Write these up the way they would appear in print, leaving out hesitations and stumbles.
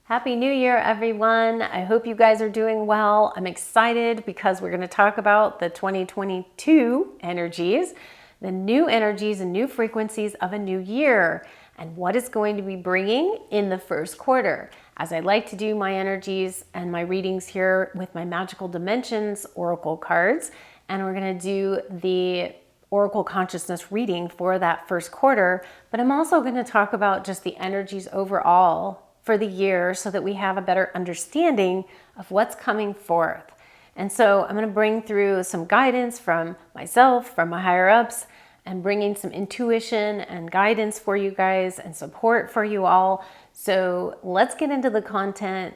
Happy New Year, everyone. I hope you guys are doing well. I'm excited because we're going to talk about the 2022 energies, the new energies and new frequencies of a new year, and what it's going to be bringing in the first quarter. As I like to do my energies and my readings here with my Magical Dimensions Oracle cards, and we're going to do the Oracle Consciousness reading for that first quarter, but I'm also going to talk about just the energies overall for the year so that we have a better understanding of what's coming forth. And so I'm going to bring through some guidance from myself, from my higher ups, and bringing some intuition and guidance for you guys and support for you all. So let's get into the content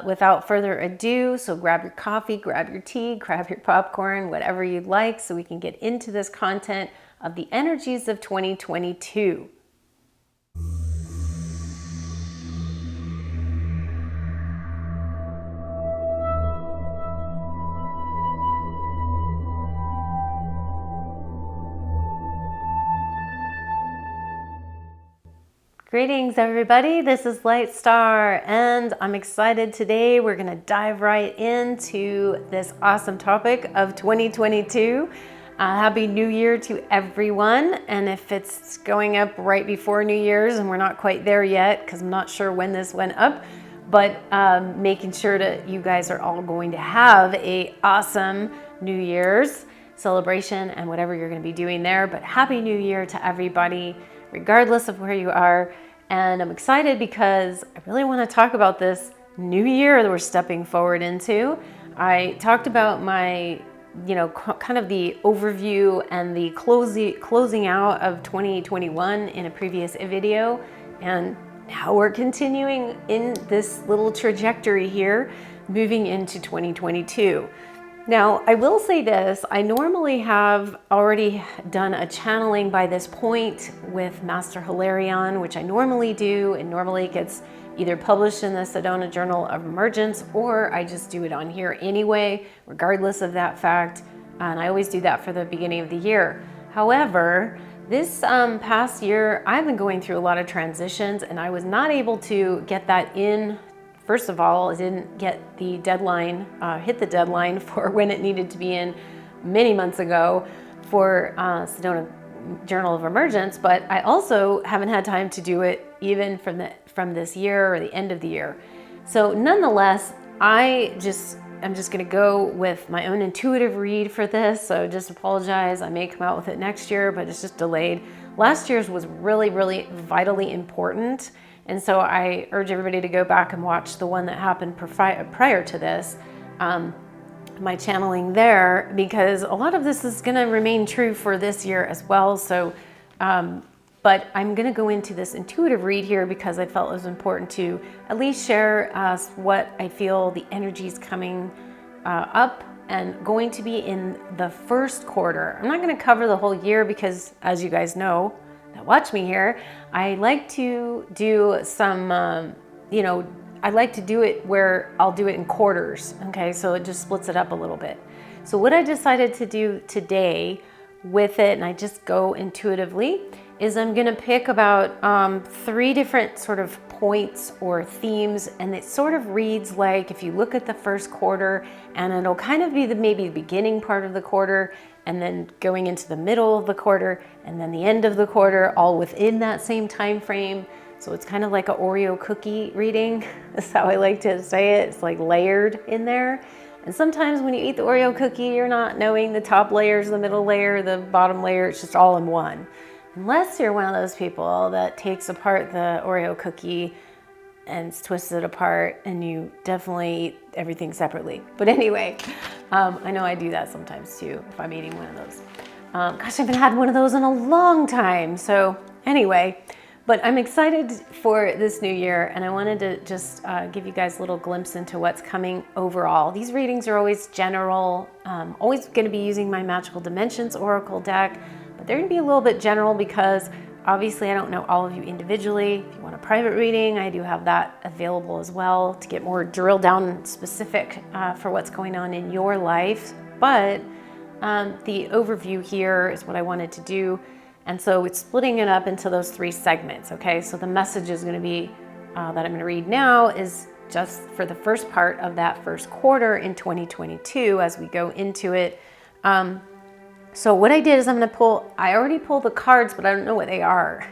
without further ado. So grab your coffee, grab your tea, grab your popcorn, whatever you'd like, so we can get into this content of the energies of 2022. Greetings, everybody. This is Lightstar, and I'm excited today. We're going to dive right into this awesome topic of 2022. Happy New Year to everyone. And if it's going up right before New Year's and we're not quite there yet, because I'm not sure when this went up, but making sure that you guys are all going to have a awesome New Year's celebration and whatever you're going to be doing there. But Happy New Year to everybody, regardless of where you are. And I'm excited because I really want to talk about this new year that we're stepping forward into. I talked about my, kind of the overview and the closing out of 2021 in a previous video, and how we're continuing in this little trajectory here, moving into 2022. Now, I will say this, I normally have already done a channeling by this point with Master Hilarion, which I normally do, and normally it gets either published in the Sedona Journal of Emergence, or I just do it on here anyway, regardless of that fact, and I always do that for the beginning of the year. However, this past year, I've been going through a lot of transitions, and I was not able to get that in. First of all, I didn't get the deadline, hit the deadline for when it needed to be in many months ago for Sedona Journal of Emergence, but I also haven't had time to do it even from this year or the end of the year. So nonetheless, I'm just going to go with my own intuitive read for this. So just apologize. I may come out with it next year, but it's just delayed. Last year's was really, really vitally important. And so I urge everybody to go back and watch the one that happened prior to this, my channeling there, because a lot of this is going to remain true for this year as well. So, but I'm going to go into this intuitive read here because I felt it was important to at least share what I feel the energies coming up and going to be in the first quarter. I'm not going to cover the whole year because, as you guys know, that watch me here, I like to do some, I like to do it where I'll do it in quarters, okay? So it just splits it up a little bit. So what I decided to do today with it, and I just go intuitively, is I'm gonna pick about 3 different sort of points or themes, and it sort of reads like if you look at the first quarter, and it'll kind of be maybe the beginning part of the quarter, and then going into the middle of the quarter, and then the end of the quarter, all within that same time frame. So it's kind of like an Oreo cookie reading. That's how I like to say it. It's like layered in there. And sometimes when you eat the Oreo cookie, you're not knowing the top layers, the middle layer, the bottom layer. It's just all in one. Unless you're one of those people that takes apart the Oreo cookie and twists it apart, and you definitely eat everything separately. But anyway, I know I do that sometimes too if I'm eating one of those. Gosh, I haven't had one of those in a long time. So anyway, but I'm excited for this new year, and I wanted to just give you guys a little glimpse into what's coming overall. These readings are always general, always going to be using my Magical Dimensions Oracle deck, but they're going to be a little bit general because obviously I don't know all of you individually. If you want a private reading, I do have that available as well to get more drill down specific for what's going on in your life. But the overview here is what I wanted to do. And so it's splitting it up into those 3 segments, okay? So the message is going to be that I'm going to read now is just for the first part of that first quarter in 2022 as we go into it. So what I did is I already pulled the cards, but I don't know what they are.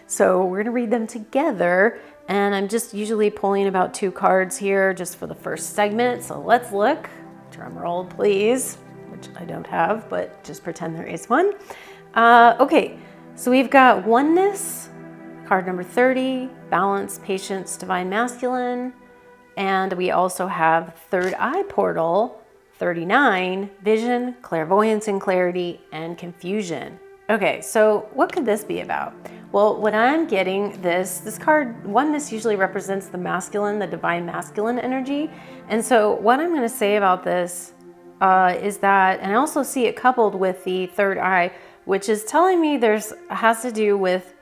So we're gonna read them together, and I'm just usually pulling about 2 cards here just for the first segment. So let's look. Drum roll, please, which I don't have, but just pretend there is one. Okay, so we've got oneness, card number 30, balance, patience, divine masculine, and we also have third eye portal, 39, vision, clairvoyance and clarity, and confusion. Okay, so what could this be about? Well, when I'm getting this card, oneness usually represents the masculine, the divine masculine energy. And so what I'm gonna say about this is that, and I also see it coupled with the third eye, which is telling me has to do with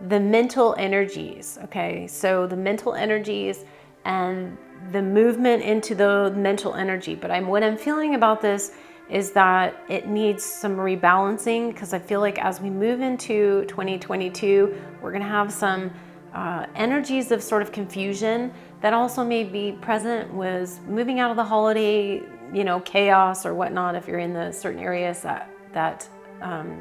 the mental energies, okay? So the mental energies and the movement into the mental energy. But what I'm feeling about this is that it needs some rebalancing, because I feel like as we move into 2022, we're gonna have some energies of sort of confusion that also may be present with moving out of the holiday, chaos or whatnot. If you're in the certain areas that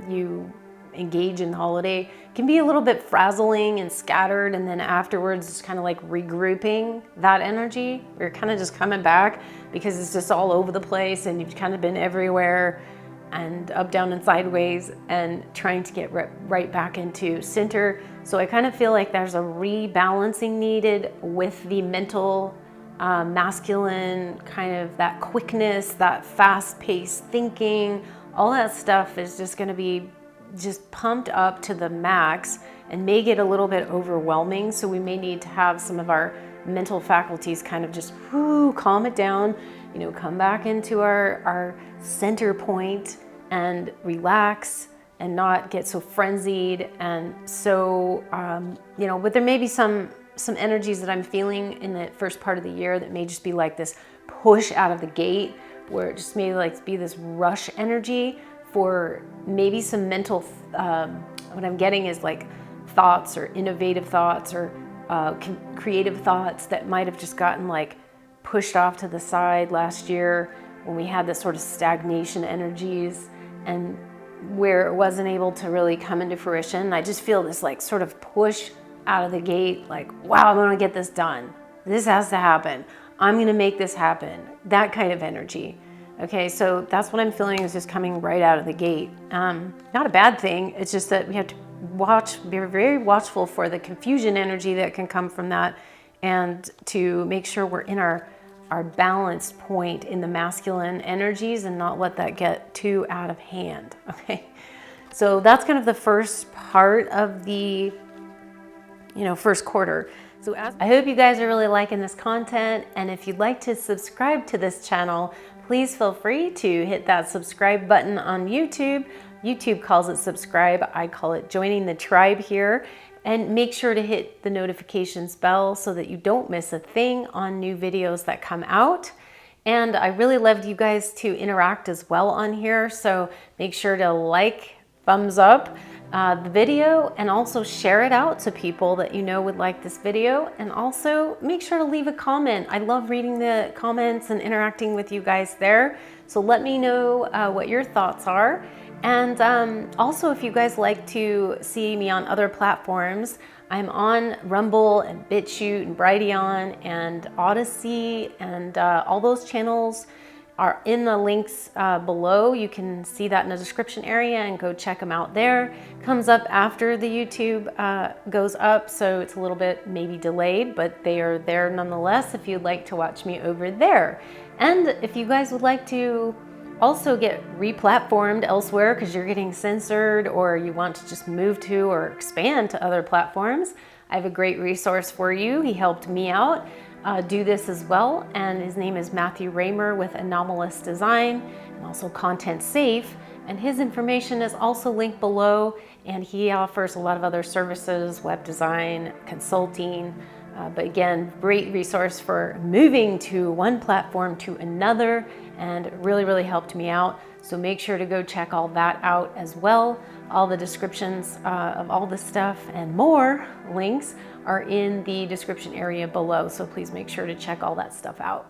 you engage in the holiday, it can be a little bit frazzling and scattered, and then afterwards it's kind of like regrouping that energy. You're kind of just coming back because it's just all over the place and you've kind of been everywhere and up, down, and sideways, and trying to get right back into center. So I kind of feel like there's a rebalancing needed with the mental masculine, kind of that quickness, that fast-paced thinking. All that stuff is just going to be just pumped up to the max and may get a little bit overwhelming. So we may need to have some of our mental faculties kind of just calm it down, come back into our center point and relax and not get so frenzied. And so, but there may be some energies that I'm feeling in the first part of the year that may just be like this push out of the gate, where it just may like be this rush energy for maybe some mental, what I'm getting is like thoughts or innovative thoughts or creative thoughts that might have just gotten like pushed off to the side last year when we had this sort of stagnation energies, and where it wasn't able to really come into fruition. I just feel this like sort of push out of the gate, like, wow, I'm gonna get this done. This has to happen. I'm gonna make this happen. That kind of energy. Okay, so that's what I'm feeling is just coming right out of the gate. Not a bad thing. It's just that we have to be very watchful for the confusion energy that can come from that, and to make sure we're in our balanced point in the masculine energies and not let that get too out of hand. Okay, so that's kind of the first part of the first quarter. So I hope you guys are really liking this content, and if you'd like to subscribe to this channel, please feel free to hit that subscribe button on YouTube. YouTube calls it subscribe. I call it joining the tribe here. And make sure to hit the notifications bell so that you don't miss a thing on new videos that come out. And I really loved you guys to interact as well on here. So make sure to like, thumbs up the video, and also share it out to people that you know would like this video. And also make sure to leave a comment. I love reading the comments and interacting with you guys there. So let me know what your thoughts are. And also, if you guys like to see me on other platforms, I'm on Rumble and BitChute and Brighteon and Odyssey, and all those channels are in the links below. You can see that in the description area and go check them out there. Comes up after the YouTube goes up, so it's a little bit maybe delayed, but they are there nonetheless if you'd like to watch me over there. And if you guys would like to also get re-platformed elsewhere because you're getting censored, or you want to just move to or expand to other platforms, I have a great resource for you. He helped me out do this as well, and his name is Matthew Raymer with Anomalist Design, and also Content Safe, and his information is also linked below, and he offers a lot of other services, web design, consulting, but again, great resource for moving to one platform to another, and really helped me out. So make sure to go check all that out as well. All the descriptions of all this stuff and more links are in the description area below. So please make sure to check all that stuff out.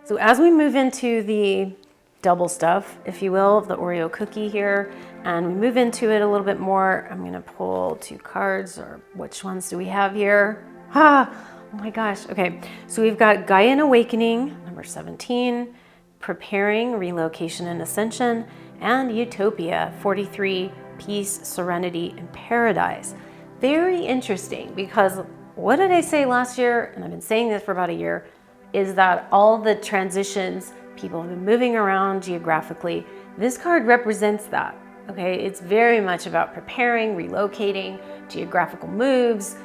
So as we move into the double stuff, if you will, of the Oreo cookie here, and we move into it a little bit more, I'm gonna pull 2 cards, or which ones do we have here? Oh my gosh, okay. So we've got Gaian Awakening, number 17, Preparing, Relocation and Ascension, and Utopia, 43, Peace, Serenity, and Paradise. Very interesting, because what did I say last year, and I've been saying this for about a year, is that all the transitions, people have been moving around geographically. This card represents that, okay? It's very much about preparing, relocating, geographical moves.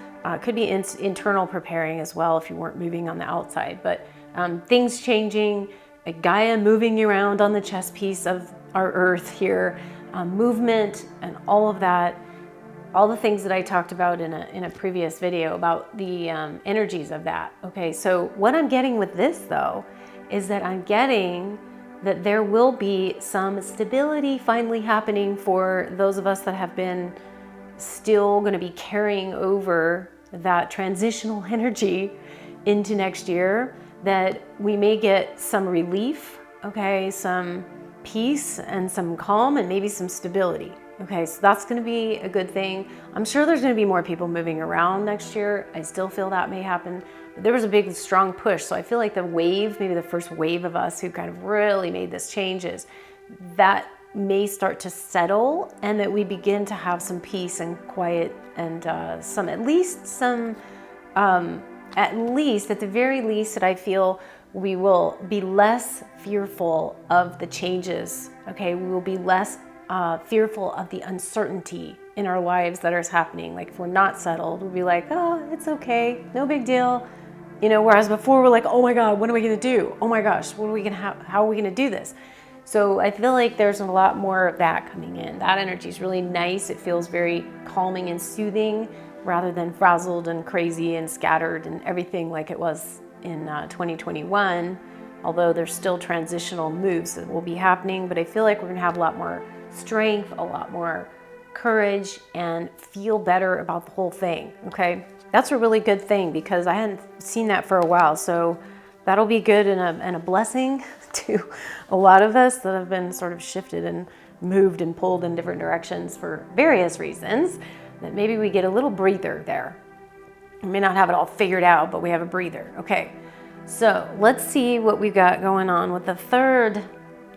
Could be internal preparing as well if you weren't moving on the outside, but things changing, Gaia moving you around on the chess piece of our earth here, movement and all of that, all the things that I talked about in a previous video about the energies of that. Okay, so what I'm getting with this though, is that I'm getting that there will be some stability finally happening for those of us that have been still going to be carrying over that transitional energy into next year, that we may get some relief, okay, some peace and some calm and maybe some stability. Okay, so that's going to be a good thing. I'm sure there's going to be more people moving around next year. I still feel that may happen. But there was a big, strong push. So I feel like the wave, maybe the first wave of us who kind of really made this changes, that may start to settle, and that we begin to have some peace and quiet and at the very least, that I feel we will be less fearful of the changes. Okay, we will be less fearful of the uncertainty in our lives that is happening. Like if we're not settled, we'll be like, oh, it's okay, no big deal. You know, whereas before we're like, oh my God, what are we gonna do? Oh my gosh, what are we gonna have? How are we gonna do this? So I feel like there's a lot more of that coming in. That energy is really nice. It feels very calming and soothing rather than frazzled and crazy and scattered and everything like it was in 2021. Although there's still transitional moves that will be happening, but I feel like we're gonna have a lot more strength, a lot more courage, and feel better about the whole thing, okay? That's a really good thing because I hadn't seen that for a while, so that'll be good and a blessing to a lot of us that have been sort of shifted and moved and pulled in different directions for various reasons, that maybe we get a little breather there. We may not have it all figured out, but we have a breather, okay? So let's see what we've got going on with the third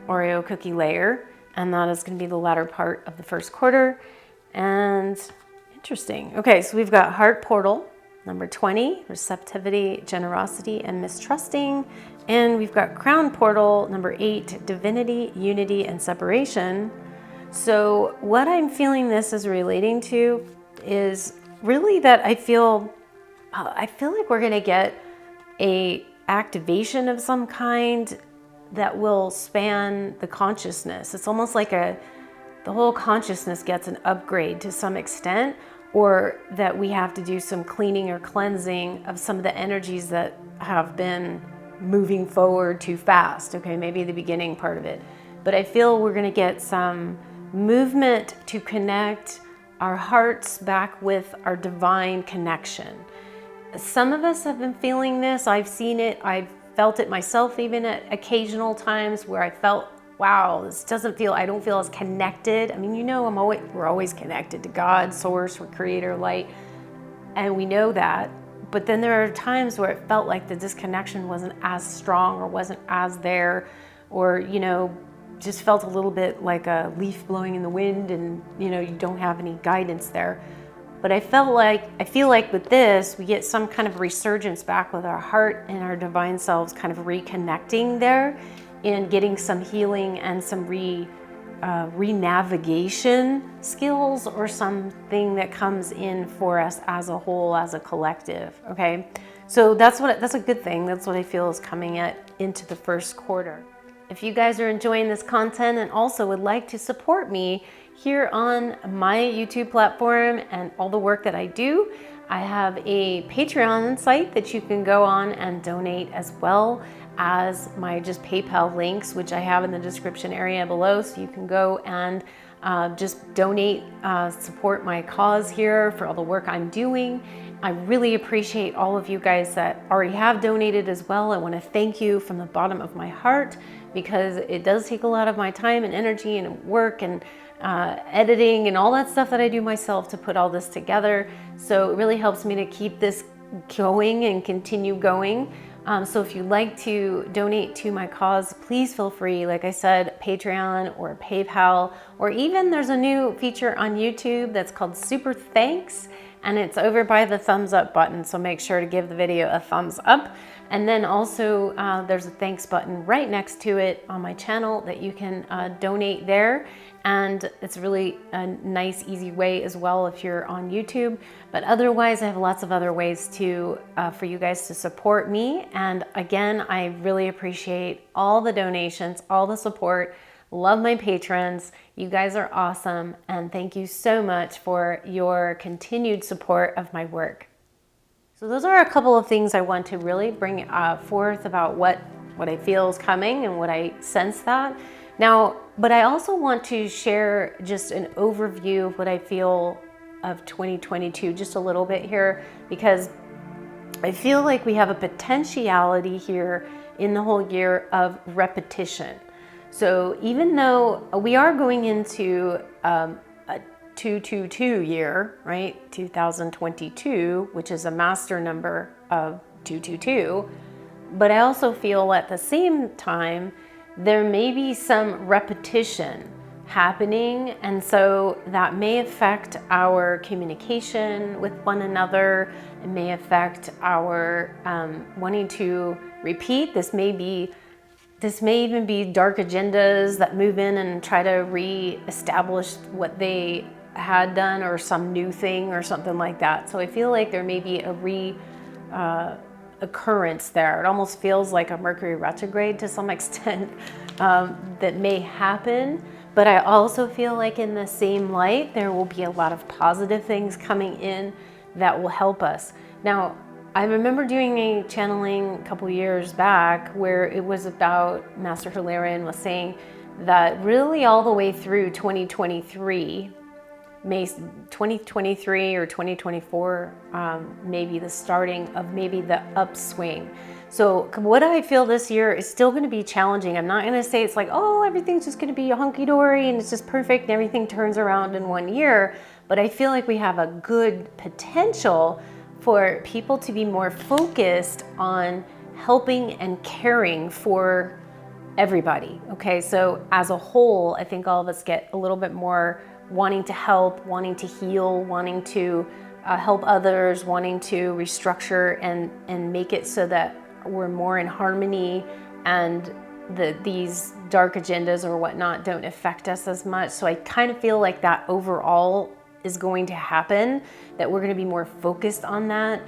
Oreo cookie layer, and that is going to be the latter part of the first quarter. And interesting. Okay, so we've got Heart Portal, number 20, Receptivity, Generosity, and Mistrusting. And we've got Crown Portal, number 8, Divinity, Unity, and Separation. So what I'm feeling this is relating to is really that I feel like we're going to get a activation of some kind that will span the consciousness. It's almost like the whole consciousness gets an upgrade to some extent, or that we have to do some cleaning or cleansing of some of the energies that have been moving forward too fast. Okay, maybe the beginning part of it. But I feel we're gonna get some movement to connect our hearts back with our divine connection. Some of us have been feeling this. I've seen it. I've felt it myself even at occasional times where I felt, wow, I don't feel as connected. I mean, you know, we're always connected to God, source, or creator, light, and we know that. But then there are times where it felt like the disconnection wasn't as strong or wasn't as there, or, you know, just felt a little bit like a leaf blowing in the wind and, you know, you don't have any guidance there. But I feel like with this, we get some kind of resurgence back with our heart and our divine selves kind of reconnecting there and getting some healing and some re-navigation skills, or something that comes in for us as a whole, as a collective, okay? So that's a good thing. That's what I feel is coming into the first quarter. If you guys are enjoying this content and also would like to support me here on my YouTube platform and all the work that I do, I have a Patreon site that you can go on and donate, as well as my just PayPal links, which I have in the description area below. So you can go and just donate, support my cause here for all the work I'm doing. I really appreciate all of you guys that already have donated as well. I want to thank you from the bottom of my heart, because it does take a lot of my time and energy and work and editing and all that stuff that I do myself to put all this together. So it really helps me to keep this going and continue going. So if you'd like to donate to my cause, please feel free. Like I said, Patreon or PayPal, or even there's a new feature on YouTube that's called Super Thanks, and it's over by the thumbs up button. So make sure to give the video a thumbs up. And then also there's a thanks button right next to it on my channel that you can donate there. And it's really a nice, easy way as well if you're on YouTube. But otherwise, I have lots of other ways to for you guys to support me. And again, I really appreciate all the donations, all the support. Love my patrons. You guys are awesome. And thank you so much for your continued support of my work. So those are a couple of things I want to really bring forth about what I feel is coming and what I sense that. Now, but I also want to share just an overview of what I feel of 2022, just a little bit here, because I feel like we have a potentiality here in the whole year of repetition. So even though we are going into a 222 year, right? 2022, which is a master number of 222. But I also feel at the same time, there may be some repetition happening. And so that may affect our communication with one another. It may affect our wanting to repeat. This may even be dark agendas that move in and try to re-establish what they had done, or some new thing or something like that. So I feel like there may be a occurrence there. It almost feels like a Mercury retrograde to some extent that may happen. But I also feel like in the same light, there will be a lot of positive things coming in that will help us. Now, I remember doing a channeling a couple years back where it was about, Master Hilarion was saying that really all the way through 2023, 2023 or 2024, maybe the starting of maybe the upswing. So what I feel this year is still going to be challenging. I'm not going to say it's like, oh, everything's just going to be hunky-dory and it's just perfect and everything turns around in 1 year. But I feel like we have a good potential for people to be more focused on helping and caring for everybody. Okay, so as a whole, I think all of us get a little bit more wanting to help, wanting to heal, wanting to help others, wanting to restructure and make it so that we're more in harmony, and these dark agendas or whatnot don't affect us as much. So I kind of feel like that overall is going to happen, that we're going to be more focused on that,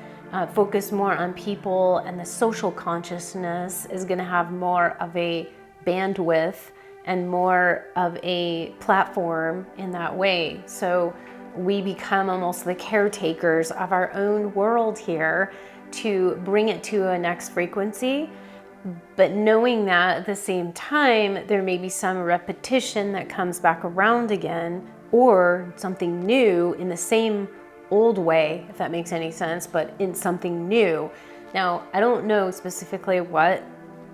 focus more on people, and the social consciousness is going to have more of a bandwidth and more of a platform in that way. So we become almost the caretakers of our own world here to bring it to a next frequency. But knowing that at the same time, there may be some repetition that comes back around again, or something new in the same old way, if that makes any sense, but in something new. Now, I don't know specifically what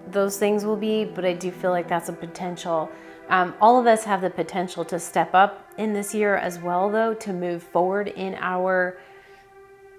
those things will be, but I do feel like that's a potential. All of us have the potential to step up in this year as well, though, to move forward in our,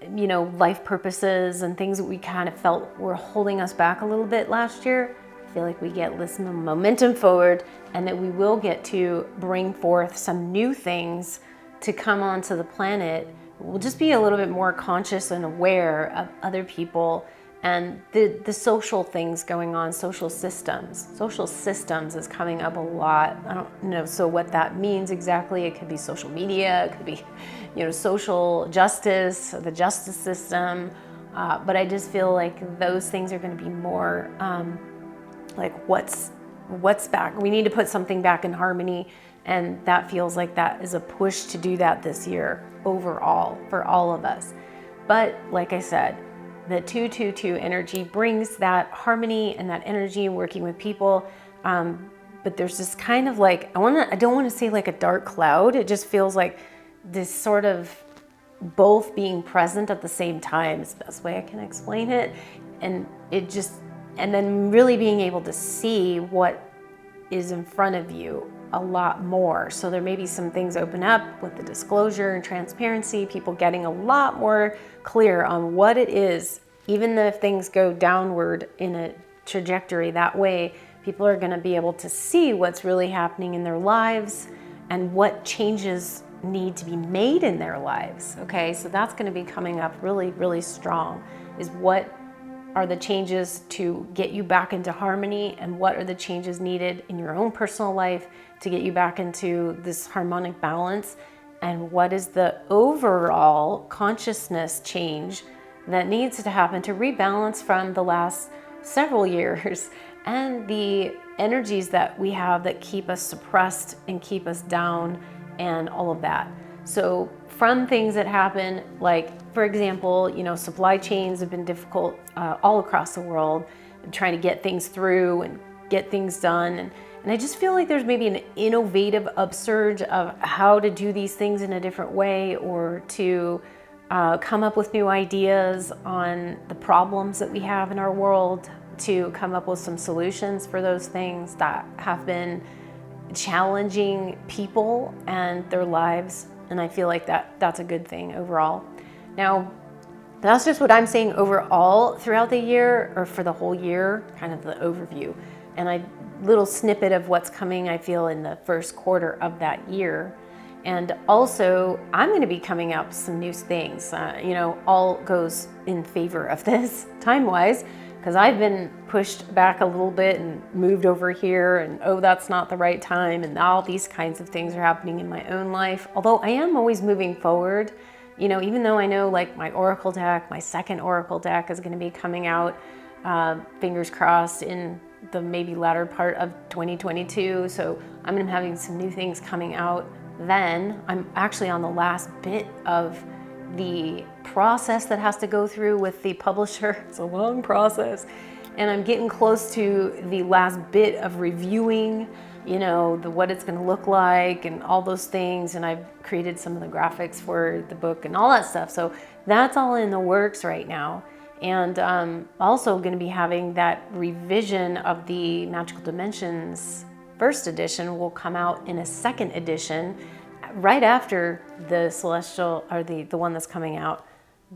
life purposes and things that we kind of felt were holding us back a little bit last year. I feel like we get this momentum forward, and that we will get to bring forth some new things to come onto the planet. We'll just be a little bit more conscious and aware of other people and the social things going on, social systems. Social systems is coming up a lot. I don't know, so what that means exactly. It could be social media, it could be, social justice, the justice system. But I just feel like those things are going to be more like what's back. We need to put something back in harmony, and that feels like that is a push to do that this year overall for all of us. But like I said, the 222 energy brings that harmony and that energy working with people. But but there's this kind of like, I don't want to say like a dark cloud. It just feels like this sort of both being present at the same time is the best way I can explain it. And and then really being able to see what is in front of you a lot more. So there may be some things open up with the disclosure and transparency, people getting a lot more clear on what it is, even if things go downward in a trajectory that way, people are going to be able to see what's really happening in their lives and what changes need to be made in their lives. Okay, so that's going to be coming up really, really strong, is what are the changes to get you back into harmony, and what are the changes needed in your own personal life to get you back into this harmonic balance, and what is the overall consciousness change that needs to happen to rebalance from the last several years and the energies that we have that keep us suppressed and keep us down and all of that. So from things that happen, like for example, supply chains have been difficult all across the world, trying to get things through and get things done. And I just feel like there's maybe an innovative upsurge of how to do these things in a different way, or to come up with new ideas on the problems that we have in our world, to come up with some solutions for those things that have been challenging people and their lives. And I feel like that's a good thing overall. Now, that's just what I'm saying overall throughout the year, or for the whole year, kind of the overview. And a little snippet of what's coming, I feel, in the first quarter of that year. And also, I'm going to be coming out with some new things. All goes in favor of this time-wise, because I've been pushed back a little bit and moved over here, and that's not the right time, and all these kinds of things are happening in my own life. Although I am always moving forward, even though I know like my Oracle deck, my second Oracle deck is going to be coming out, fingers crossed, in the maybe latter part of 2022. So I'm going to be having some new things coming out then. I'm actually on the last bit of the process that has to go through with the publisher. It's a long process, and I'm getting close to the last bit of reviewing, what it's going to look like and all those things. And I've created some of the graphics for the book and all that stuff. So that's all in the works right now. And also going to be having that revision of the Magical Dimensions first edition will come out in a second edition right after the Celestial, or the one that's coming out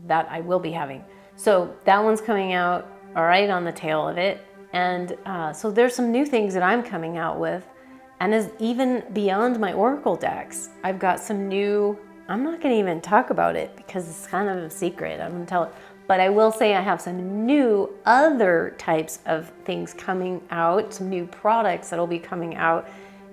that I will be having. So that one's coming out right on the tail of it. And so there's some new things that I'm coming out with. And as even beyond my Oracle decks, I've got some new, I'm not going to even talk about it because it's kind of a secret. I'm going to tell it. But I will say I have some new other types of things coming out, some new products that'll be coming out,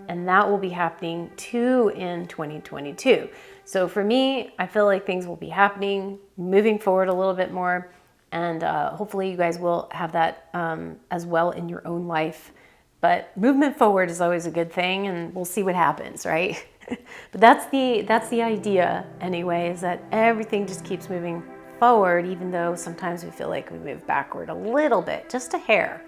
and that will be happening too in 2022. So for me, I feel like things will be happening, moving forward a little bit more, and hopefully you guys will have that as well in your own life. But movement forward is always a good thing, and we'll see what happens, right? But that's the idea anyway, is that everything just keeps moving forward, even though sometimes we feel like we move backward a little bit, just a hair.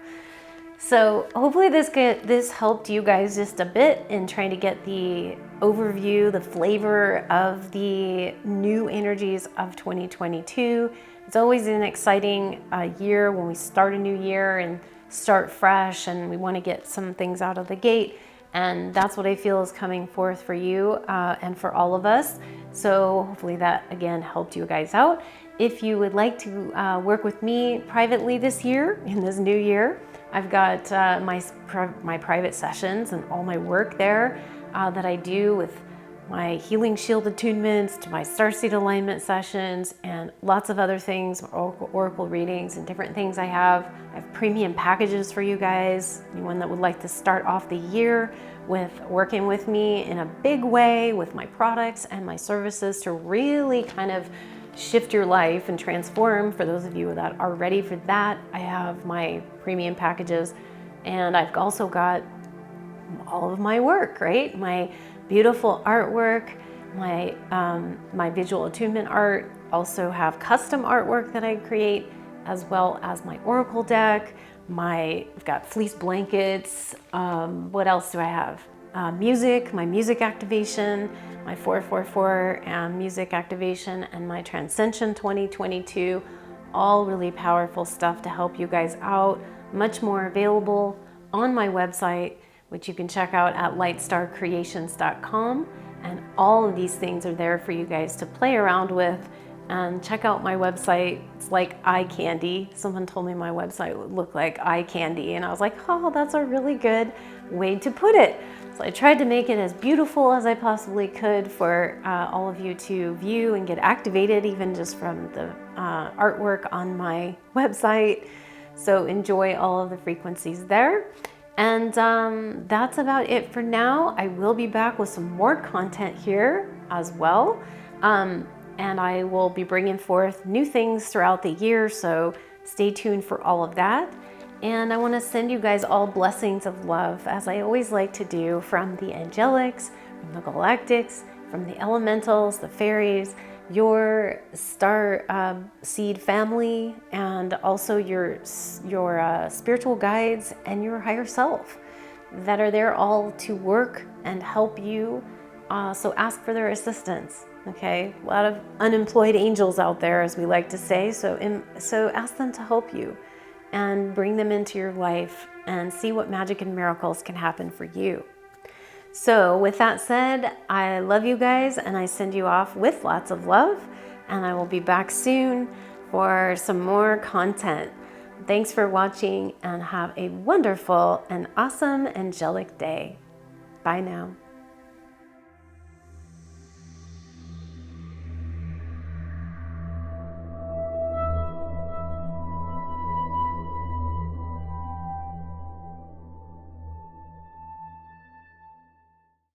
So hopefully this helped you guys just a bit in trying to get the overview, the flavor of the new energies of 2022. It's always an exciting year when we start a new year and start fresh, and we want to get some things out of the gate. And that's what I feel is coming forth for you and for all of us. So hopefully that again helped you guys out. If you would like to work with me privately this year, in this new year, I've got my private sessions and all my work there that I do with my healing shield attunements, to my starseed alignment sessions, and lots of other things, oracle readings and different things I have. I have premium packages for you guys, anyone that would like to start off the year with working with me in a big way with my products and my services to really kind of shift your life and transform. For those of you that are ready for that, I have my premium packages, and I've also got all of my work, right? My beautiful artwork, my visual attunement art, also have custom artwork that I create, as well as my oracle deck. I've got fleece blankets. What else do I have? Music, my music activation, my 444 music activation, and my Transcension 2022. All really powerful stuff to help you guys out. Much more available on my website, which you can check out at lightstarcreations.com. And all of these things are there for you guys to play around with. And check out my website. It's like eye candy. Someone told me my website would look like eye candy, and I was like, oh, that's a really good way to put it. So I tried to make it as beautiful as I possibly could for all of you to view and get activated, even just from the artwork on my website. So enjoy all of the frequencies there. And that's about it for now. I will be back with some more content here as well. And I will be bringing forth new things throughout the year, so stay tuned for all of that. And I want to send you guys all blessings of love, as I always like to do, from the angelics, from the galactics, from the elementals, the fairies, your star seed family, and also your spiritual guides and your higher self that are there all to work and help you. So ask for their assistance. Okay, a lot of unemployed angels out there, as we like to say. So ask them to help you and bring them into your life and see what magic and miracles can happen for you. So with that said, I love you guys and I send you off with lots of love, and I will be back soon for some more content. Thanks for watching and have a wonderful and awesome angelic day. Bye now.